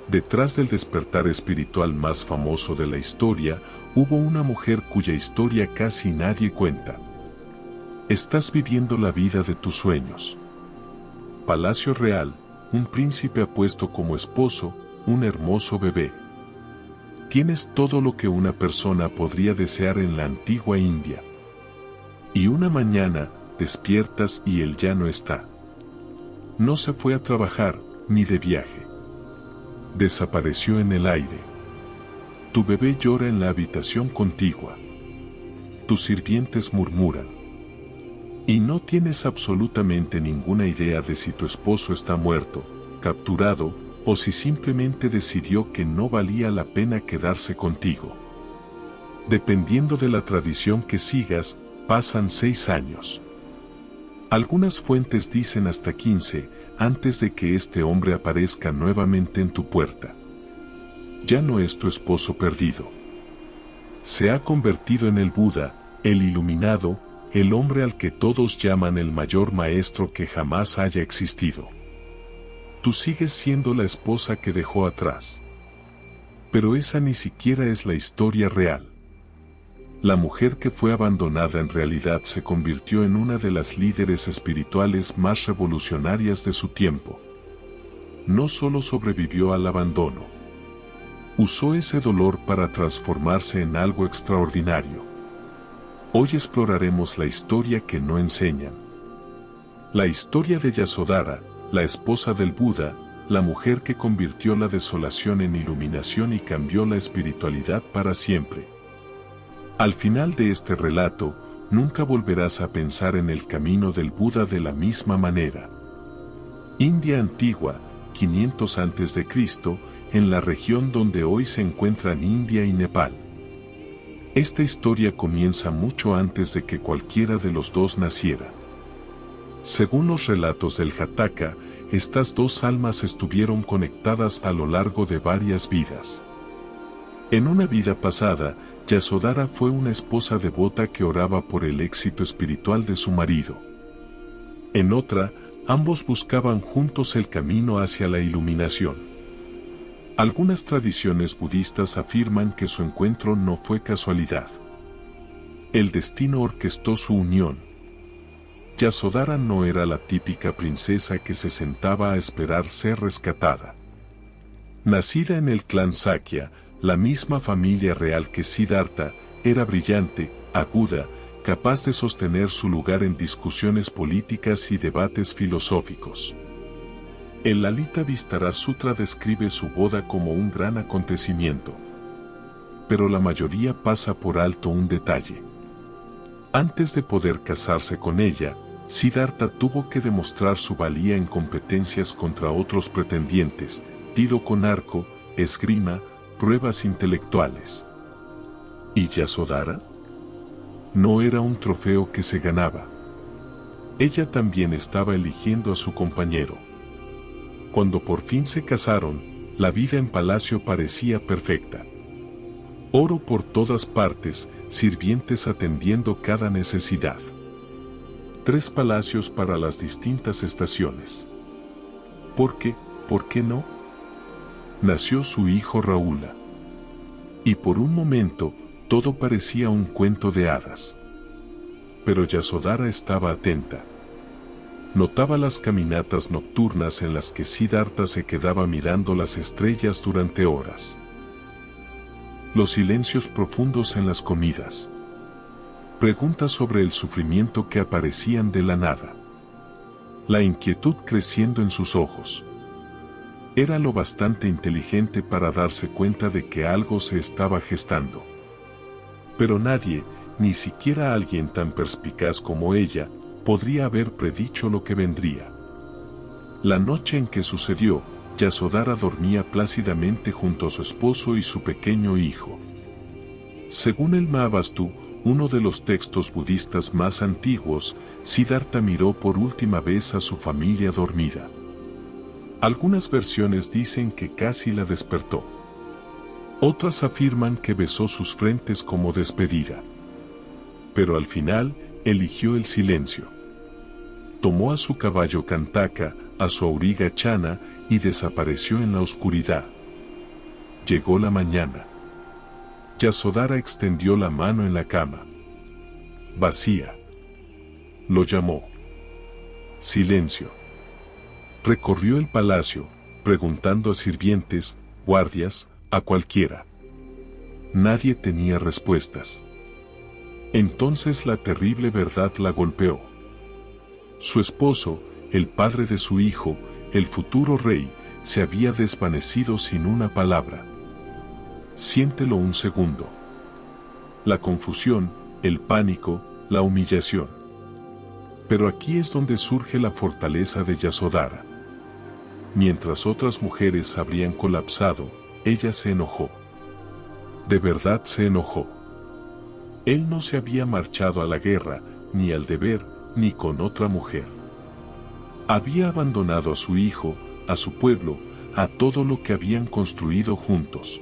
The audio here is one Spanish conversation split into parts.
Detrás del despertar espiritual más famoso de la historia, hubo una mujer cuya historia casi nadie cuenta. Estás viviendo la vida de tus sueños. Palacio real, un príncipe apuesto como esposo, un hermoso bebé. Tienes todo lo que una persona podría desear en la antigua India. Y una mañana, despiertas y él ya no está. No se fue a trabajar, ni de viaje. Desapareció en el aire. Tu bebé llora en la habitación contigua. Tus sirvientes murmuran. Y no tienes absolutamente ninguna idea de si tu esposo está muerto, capturado, o si simplemente decidió que no valía la pena quedarse contigo. Dependiendo de la tradición que sigas, pasan 6 años. Algunas fuentes dicen hasta 15, antes de que este hombre aparezca nuevamente en tu puerta. Ya no es tu esposo perdido. Se ha convertido en el Buda, el iluminado, el hombre al que todos llaman el mayor maestro que jamás haya existido. Tú sigues siendo la esposa que dejó atrás. Pero esa ni siquiera es la historia real. La mujer que fue abandonada en realidad se convirtió en una de las líderes espirituales más revolucionarias de su tiempo. No solo sobrevivió al abandono. Usó ese dolor para transformarse en algo extraordinario. Hoy exploraremos la historia que no enseñan. La historia de Yasodhara, la esposa del Buda, la mujer que convirtió la desolación en iluminación y cambió la espiritualidad para siempre. Al final de este relato, nunca volverás a pensar en el camino del Buda de la misma manera. India antigua, 500 a.C., en la región donde hoy se encuentran India y Nepal. Esta historia comienza mucho antes de que cualquiera de los dos naciera. Según los relatos del Jataka, estas dos almas estuvieron conectadas a lo largo de varias vidas. En una vida pasada, Yasodhara fue una esposa devota que oraba por el éxito espiritual de su marido. En otra, ambos buscaban juntos el camino hacia la iluminación. Algunas tradiciones budistas afirman que su encuentro no fue casualidad. El destino orquestó su unión. Yasodhara no era la típica princesa que se sentaba a esperar ser rescatada. Nacida en el clan Sakya, la misma familia real que Siddhartha, era brillante, aguda, capaz de sostener su lugar en discusiones políticas y debates filosóficos. El Lalita Vistara Sutra describe su boda como un gran acontecimiento. Pero la mayoría pasa por alto un detalle. Antes de poder casarse con ella, Siddhartha tuvo que demostrar su valía en competencias contra otros pretendientes, tiro con arco, esgrima, pruebas intelectuales. ¿Y Yasodhara? No era un trofeo que se ganaba. Ella también estaba eligiendo a su compañero. Cuando por fin se casaron, la vida en palacio parecía perfecta. Oro por todas partes, sirvientes atendiendo cada necesidad. 3 palacios para las distintas estaciones. ¿Por qué no? Nació su hijo Rahula. Y por un momento, todo parecía un cuento de hadas. Pero Yasodhara estaba atenta. Notaba las caminatas nocturnas en las que Siddhartha se quedaba mirando las estrellas durante horas. Los silencios profundos en las comidas. Preguntas sobre el sufrimiento que aparecían de la nada. La inquietud creciendo en sus ojos. Era lo bastante inteligente para darse cuenta de que algo se estaba gestando. Pero nadie, ni siquiera alguien tan perspicaz como ella, podría haber predicho lo que vendría. La noche en que sucedió, Yasodhara dormía plácidamente junto a su esposo y su pequeño hijo. Según el Mahavástu, uno de los textos budistas más antiguos, Siddhartha miró por última vez a su familia dormida. Algunas versiones dicen que casi la despertó. Otras afirman que besó sus frentes como despedida. Pero al final, eligió el silencio. Tomó a su caballo Kantaka, a su auriga Chana, y desapareció en la oscuridad. Llegó la mañana. Yasodhara extendió la mano en la cama. Vacía. Lo llamó. Silencio. Recorrió el palacio, preguntando a sirvientes, guardias, a cualquiera. Nadie tenía respuestas. Entonces la terrible verdad la golpeó. Su esposo, el padre de su hijo, el futuro rey, se había desvanecido sin una palabra. Siéntelo un segundo. La confusión, el pánico, la humillación. Pero aquí es donde surge la fortaleza de Yasodhara. Mientras otras mujeres habrían colapsado, ella se enojó. De verdad se enojó. Él no se había marchado a la guerra, ni al deber, ni con otra mujer. Había abandonado a su hijo, a su pueblo, a todo lo que habían construido juntos.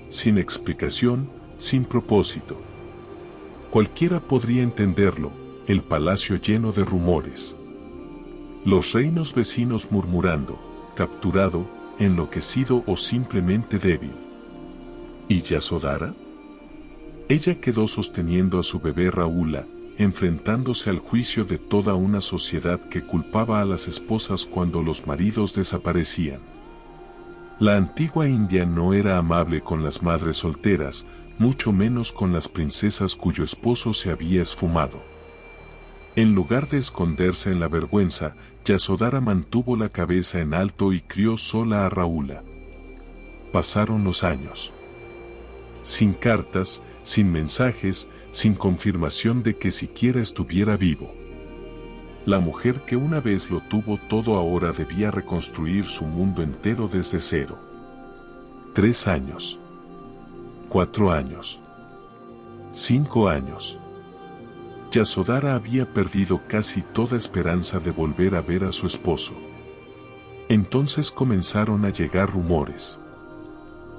Sin explicación, sin propósito. Cualquiera podría entenderlo, el palacio lleno de rumores. Los reinos vecinos murmurando, capturado, enloquecido o simplemente débil. ¿Y Yasodhara? Ella quedó sosteniendo a su bebé Rahula, enfrentándose al juicio de toda una sociedad que culpaba a las esposas cuando los maridos desaparecían. La antigua India no era amable con las madres solteras, mucho menos con las princesas cuyo esposo se había esfumado. En lugar de esconderse en la vergüenza, Yasodhara mantuvo la cabeza en alto y crió sola a Rahula. Pasaron los años. Sin cartas, sin mensajes, sin confirmación de que siquiera estuviera vivo. La mujer que una vez lo tuvo todo ahora debía reconstruir su mundo entero desde cero. 3 años. 4 años. 5 años. Yasodhara había perdido casi toda esperanza de volver a ver a su esposo. Entonces comenzaron a llegar rumores.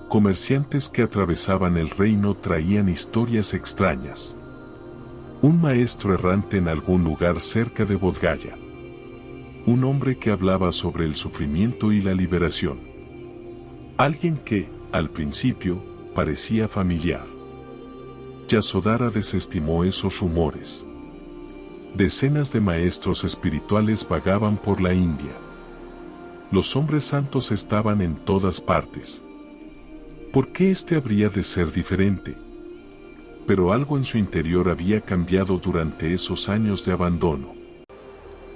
Comerciantes que atravesaban el reino traían historias extrañas. Un maestro errante en algún lugar cerca de Bodh Gaya. Un hombre que hablaba sobre el sufrimiento y la liberación. Alguien que, al principio, parecía familiar. Yasodhara desestimó esos rumores. Decenas de maestros espirituales vagaban por la India. Los hombres santos estaban en todas partes. ¿Por qué este habría de ser diferente? Pero algo en su interior había cambiado durante esos años de abandono.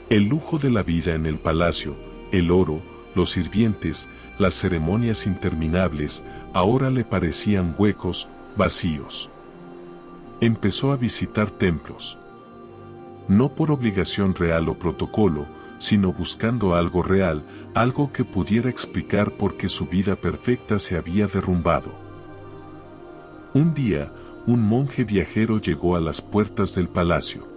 El lujo de la vida en el palacio, el oro, los sirvientes, las ceremonias interminables, ahora le parecían huecos, vacíos. Empezó a visitar templos. No por obligación real o protocolo, sino buscando algo real, algo que pudiera explicar por qué su vida perfecta se había derrumbado. Un día, un monje viajero llegó a las puertas del palacio.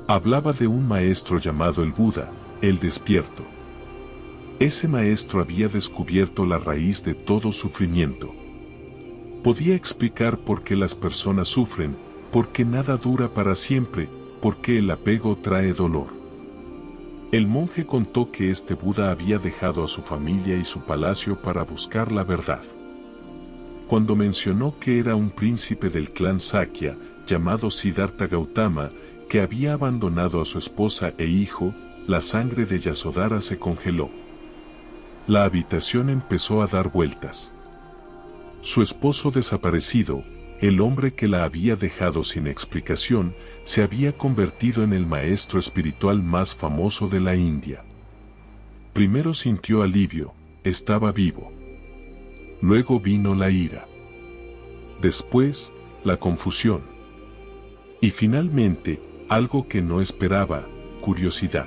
Hablaba de un maestro llamado el Buda, el despierto. Ese maestro había descubierto la raíz de todo sufrimiento. Podía explicar por qué las personas sufren, por qué nada dura para siempre, por qué el apego trae dolor. El monje contó que este Buda había dejado a su familia y su palacio para buscar la verdad. Cuando mencionó que era un príncipe del clan Sakya, llamado Siddhartha Gautama, que había abandonado a su esposa e hijo, la sangre de Yasodhara se congeló. La habitación empezó a dar vueltas. Su esposo desaparecido, el hombre que la había dejado sin explicación, se había convertido en el maestro espiritual más famoso de la India. Primero sintió alivio, estaba vivo. Luego vino la ira. Después, la confusión. Y finalmente, algo que no esperaba, curiosidad.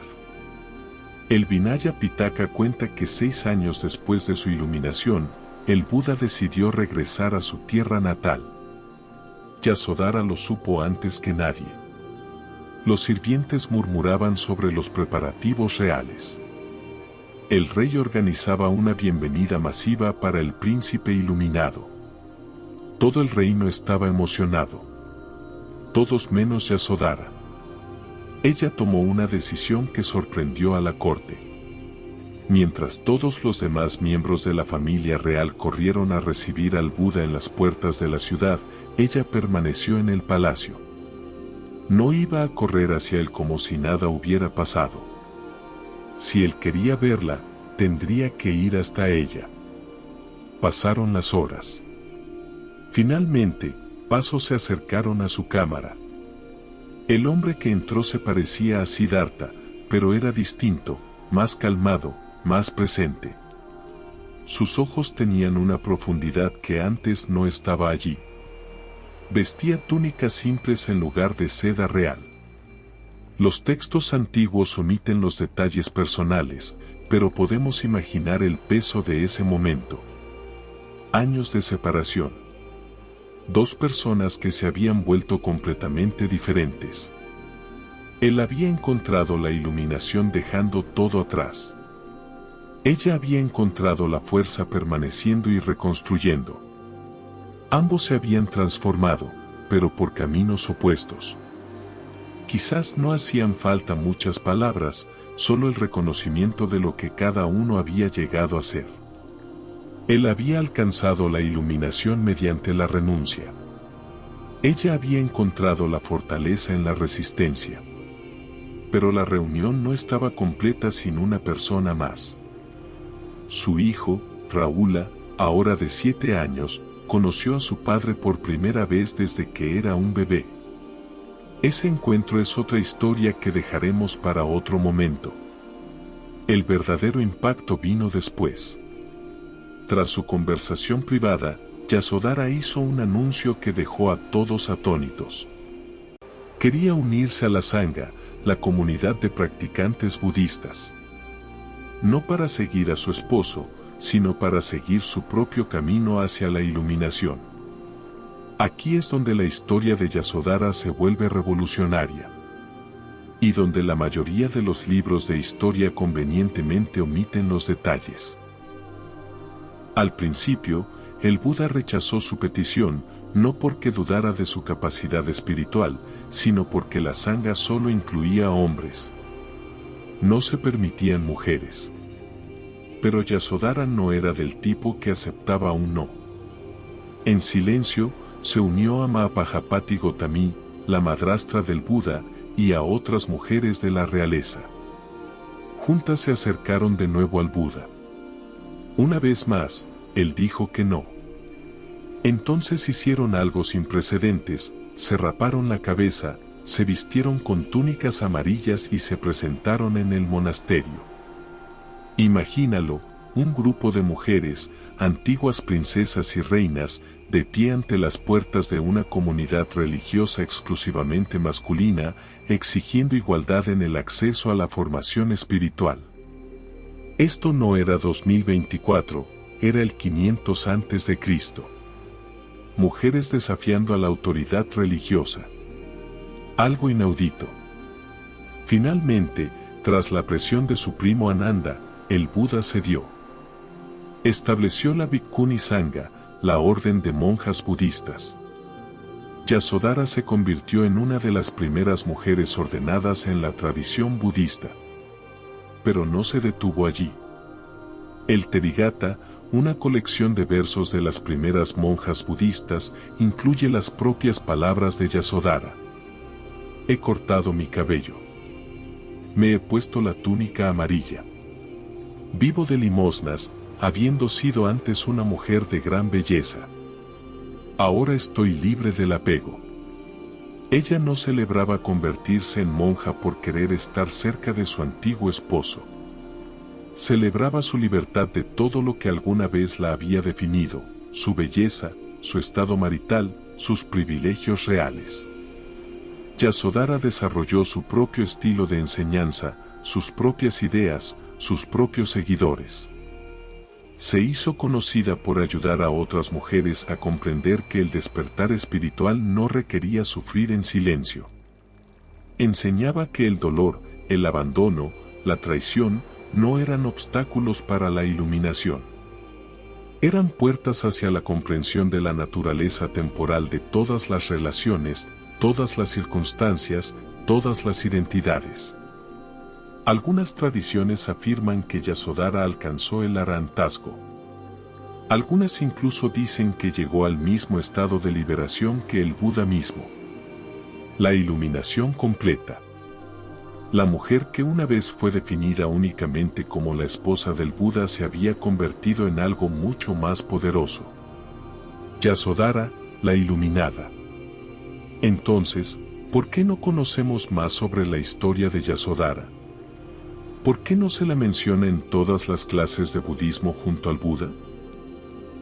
El Vinaya Pitaka cuenta que 6 años después de su iluminación, el Buda decidió regresar a su tierra natal. Yasodhara lo supo antes que nadie. Los sirvientes murmuraban sobre los preparativos reales. El rey organizaba una bienvenida masiva para el príncipe iluminado. Todo el reino estaba emocionado. Todos menos Yasodhara. Ella tomó una decisión que sorprendió a la corte. Mientras todos los demás miembros de la familia real corrieron a recibir al Buda en las puertas de la ciudad, ella permaneció en el palacio. No iba a correr hacia él como si nada hubiera pasado. Si él quería verla, tendría que ir hasta ella. Pasaron las horas. Finalmente, pasos se acercaron a su cámara. El hombre que entró se parecía a Siddhartha, pero era distinto, más calmado, más presente. Sus ojos tenían una profundidad que antes no estaba allí. Vestía túnicas simples en lugar de seda real. Los textos antiguos omiten los detalles personales, pero podemos imaginar el peso de ese momento. Años de separación. Dos personas que se habían vuelto completamente diferentes. Él había encontrado la iluminación dejando todo atrás. Ella había encontrado la fuerza permaneciendo y reconstruyendo. Ambos se habían transformado, pero por caminos opuestos. Quizás no hacían falta muchas palabras, solo el reconocimiento de lo que cada uno había llegado a ser. Él había alcanzado la iluminación mediante la renuncia. Ella había encontrado la fortaleza en la resistencia. Pero la reunión no estaba completa sin una persona más. Su hijo, Raúl, ahora de 7 años, conoció a su padre por primera vez desde que era un bebé. Ese encuentro es otra historia que dejaremos para otro momento. El verdadero impacto vino después. Tras su conversación privada, Yasodhara hizo un anuncio que dejó a todos atónitos. Quería unirse a la Sangha, la comunidad de practicantes budistas. No para seguir a su esposo, sino para seguir su propio camino hacia la iluminación. Aquí es donde la historia de Yasodhara se vuelve revolucionaria. Y donde la mayoría de los libros de historia convenientemente omiten los detalles. Al principio, el Buda rechazó su petición, no porque dudara de su capacidad espiritual, sino porque la Sangha solo incluía a hombres. No se permitían mujeres. Pero Yasodhara no era del tipo que aceptaba un no. En silencio, se unió a Mahapajapati Gotami, la madrastra del Buda, y a otras mujeres de la realeza. Juntas se acercaron de nuevo al Buda. Una vez más, él dijo que no. Entonces hicieron algo sin precedentes, se raparon la cabeza, se vistieron con túnicas amarillas y se presentaron en el monasterio. Imagínalo, un grupo de mujeres, antiguas princesas y reinas, de pie ante las puertas de una comunidad religiosa exclusivamente masculina, exigiendo igualdad en el acceso a la formación espiritual. Esto no era 2024, era el 500 a.C. Mujeres desafiando a la autoridad religiosa. Algo inaudito. Finalmente, tras la presión de su primo Ananda, el Buda cedió. Estableció la Bhikkhuni Sangha, la orden de monjas budistas. Yasodhara se convirtió en una de las primeras mujeres ordenadas en la tradición budista. Pero no se detuvo allí. El Therigatha, una colección de versos de las primeras monjas budistas, incluye las propias palabras de Yasodhara. He cortado mi cabello. Me he puesto la túnica amarilla. Vivo de limosnas, habiendo sido antes una mujer de gran belleza. Ahora estoy libre del apego. Ella no celebraba convertirse en monja por querer estar cerca de su antiguo esposo. Celebraba su libertad de todo lo que alguna vez la había definido, su belleza, su estado marital, sus privilegios reales. Yasodhara desarrolló su propio estilo de enseñanza, sus propias ideas, sus propios seguidores. Se hizo conocida por ayudar a otras mujeres a comprender que el despertar espiritual no requería sufrir en silencio. Enseñaba que el dolor, el abandono, la traición, no eran obstáculos para la iluminación. Eran puertas hacia la comprensión de la naturaleza temporal de todas las relaciones, todas las circunstancias, todas las identidades. Algunas tradiciones afirman que Yasodhara alcanzó el arahantazgo. Algunas incluso dicen que llegó al mismo estado de liberación que el Buda mismo. La iluminación completa. La mujer que una vez fue definida únicamente como la esposa del Buda se había convertido en algo mucho más poderoso. Yasodhara, la iluminada. Entonces, ¿por qué no conocemos más sobre la historia de Yasodhara? ¿Por qué no se la menciona en todas las clases de budismo junto al Buda?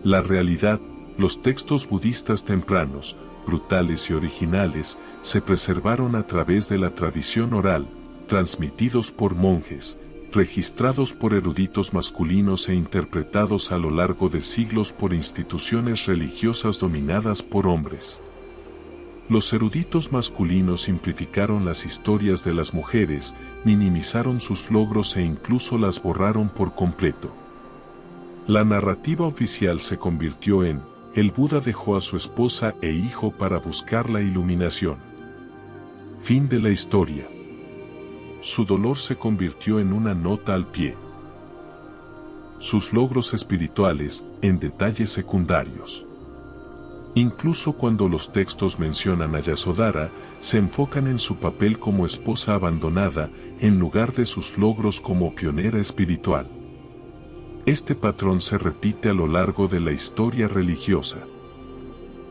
La realidad, los textos budistas tempranos, brutales y originales, se preservaron a través de la tradición oral, transmitidos por monjes, registrados por eruditos masculinos e interpretados a lo largo de siglos por instituciones religiosas dominadas por hombres. Los eruditos masculinos simplificaron las historias de las mujeres, minimizaron sus logros e incluso las borraron por completo. La narrativa oficial se convirtió en: el Buda dejó a su esposa e hijo para buscar la iluminación. Fin de la historia. Su dolor se convirtió en una nota al pie. Sus logros espirituales, en detalles secundarios. Incluso cuando los textos mencionan a Yasodhara, se enfocan en su papel como esposa abandonada, en lugar de sus logros como pionera espiritual. Este patrón se repite a lo largo de la historia religiosa.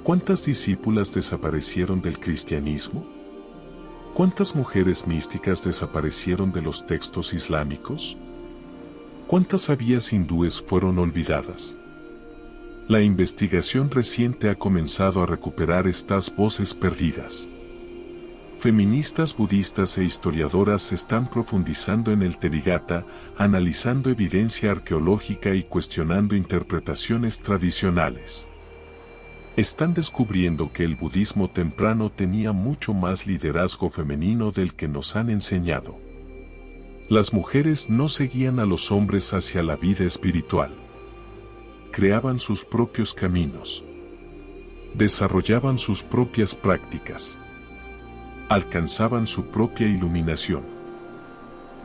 ¿Cuántas discípulas desaparecieron del cristianismo? ¿Cuántas mujeres místicas desaparecieron de los textos islámicos? ¿Cuántas sabias hindúes fueron olvidadas? La investigación reciente ha comenzado a recuperar estas voces perdidas. Feministas budistas e historiadoras están profundizando en el Therigatha, analizando evidencia arqueológica y cuestionando interpretaciones tradicionales. Están descubriendo que el budismo temprano tenía mucho más liderazgo femenino del que nos han enseñado. Las mujeres no seguían a los hombres hacia la vida espiritual. Creaban sus propios caminos. Desarrollaban sus propias prácticas. Alcanzaban su propia iluminación.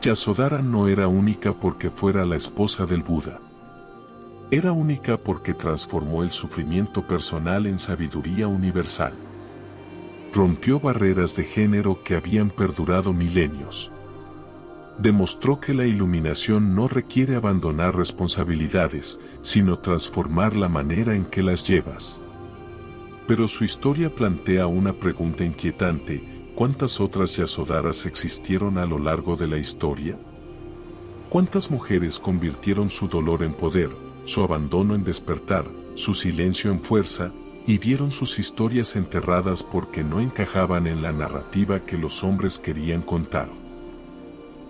Yasodhara no era única porque fuera la esposa del Buda. Era única porque transformó el sufrimiento personal en sabiduría universal. Rompió barreras de género que habían perdurado milenios. Demostró que la iluminación no requiere abandonar responsabilidades, sino transformar la manera en que las llevas. Pero su historia plantea una pregunta inquietante: ¿cuántas otras Yasodharas existieron a lo largo de la historia? ¿Cuántas mujeres convirtieron su dolor en poder, su abandono en despertar, su silencio en fuerza, y vieron sus historias enterradas porque no encajaban en la narrativa que los hombres querían contar?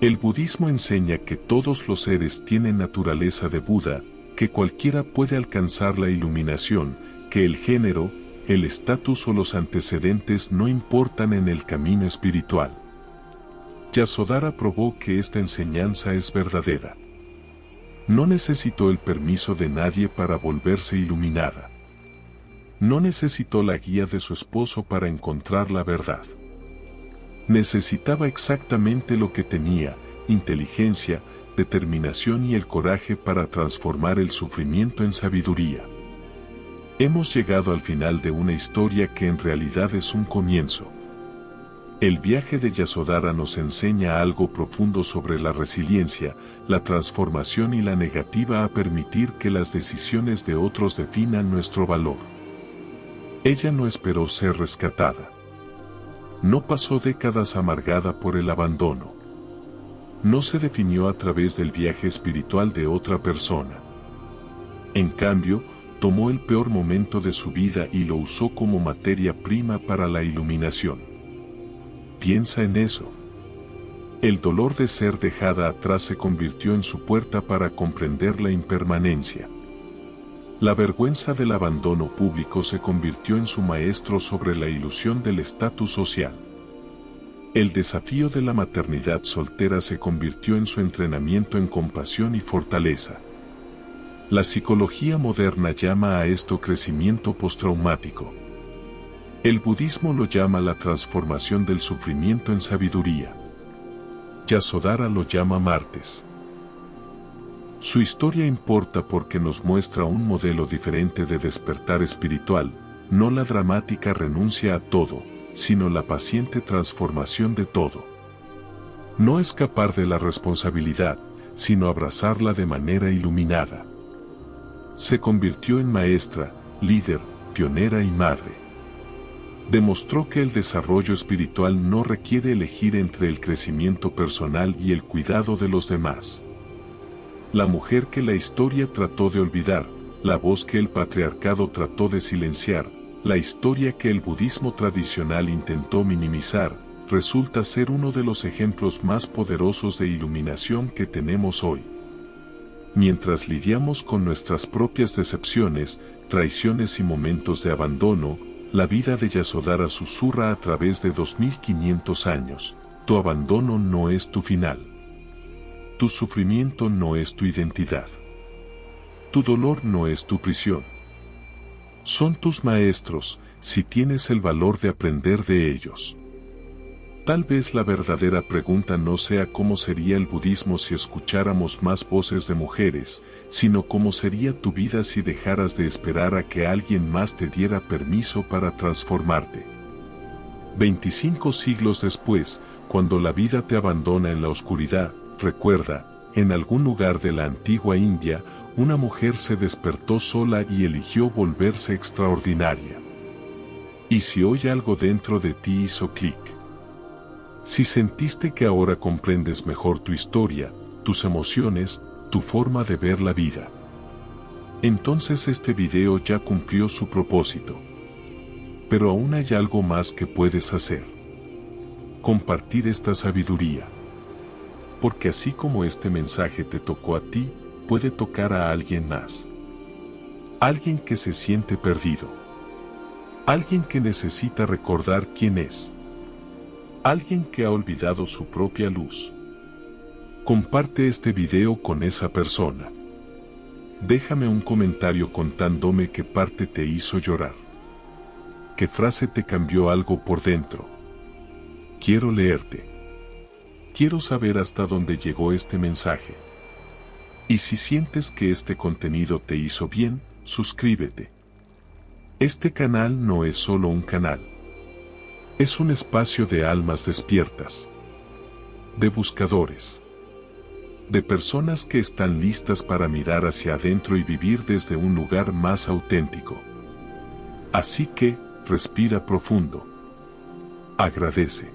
El budismo enseña que todos los seres tienen naturaleza de Buda, que cualquiera puede alcanzar la iluminación, que el género, el estatus o los antecedentes no importan en el camino espiritual. Yasodhara probó que esta enseñanza es verdadera. No necesitó el permiso de nadie para volverse iluminada. No necesitó la guía de su esposo para encontrar la verdad. Necesitaba exactamente lo que tenía: inteligencia, determinación y el coraje para transformar el sufrimiento en sabiduría. Hemos llegado al final de una historia que en realidad es un comienzo. El viaje de Yasodhara nos enseña algo profundo sobre la resiliencia, la transformación y la negativa a permitir que las decisiones de otros definan nuestro valor. Ella no esperó ser rescatada. No pasó décadas amargada por el abandono. No se definió a través del viaje espiritual de otra persona. En cambio, tomó el peor momento de su vida y lo usó como materia prima para la iluminación. Piensa en eso. El dolor de ser dejada atrás se convirtió en su puerta para comprender la impermanencia. La vergüenza del abandono público se convirtió en su maestro sobre la ilusión del estatus social. El desafío de la maternidad soltera se convirtió en su entrenamiento en compasión y fortaleza. La psicología moderna llama a esto crecimiento postraumático. El budismo lo llama la transformación del sufrimiento en sabiduría. Yasodhara lo llama martes. Su historia importa porque nos muestra un modelo diferente de despertar espiritual, no la dramática renuncia a todo, sino la paciente transformación de todo. No escapar de la responsabilidad, sino abrazarla de manera iluminada. Se convirtió en maestra, líder, pionera y madre. Demostró que el desarrollo espiritual no requiere elegir entre el crecimiento personal y el cuidado de los demás. La mujer que la historia trató de olvidar, la voz que el patriarcado trató de silenciar, la historia que el budismo tradicional intentó minimizar, resulta ser uno de los ejemplos más poderosos de iluminación que tenemos hoy. Mientras lidiamos con nuestras propias decepciones, traiciones y momentos de abandono, la vida de Yasodhara susurra a través de 2500 años. Tu abandono no es tu final. Tu sufrimiento no es tu identidad. Tu dolor no es tu prisión. Son tus maestros, si tienes el valor de aprender de ellos. Tal vez la verdadera pregunta no sea cómo sería el budismo si escucháramos más voces de mujeres, sino cómo sería tu vida si dejaras de esperar a que alguien más te diera permiso para transformarte. 25 siglos después, cuando la vida te abandona en la oscuridad, recuerda, en algún lugar de la antigua India, una mujer se despertó sola y eligió volverse extraordinaria. Y si hoy algo dentro de ti hizo clic, si sentiste que ahora comprendes mejor tu historia, tus emociones, tu forma de ver la vida, entonces este video ya cumplió su propósito. Pero aún hay algo más que puedes hacer. Compartir esta sabiduría. Porque así como este mensaje te tocó a ti, puede tocar a alguien más. Alguien que se siente perdido. Alguien que necesita recordar quién es. Alguien que ha olvidado su propia luz. Comparte este video con esa persona. Déjame un comentario contándome qué parte te hizo llorar. ¿Qué frase te cambió algo por dentro? Quiero leerte. Quiero saber hasta dónde llegó este mensaje. Y si sientes que este contenido te hizo bien, suscríbete. Este canal no es solo un canal. Es un espacio de almas despiertas. De buscadores. De personas que están listas para mirar hacia adentro y vivir desde un lugar más auténtico. Así que, respira profundo. Agradece.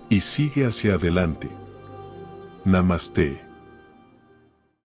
Y sigue hacia adelante. Namaste.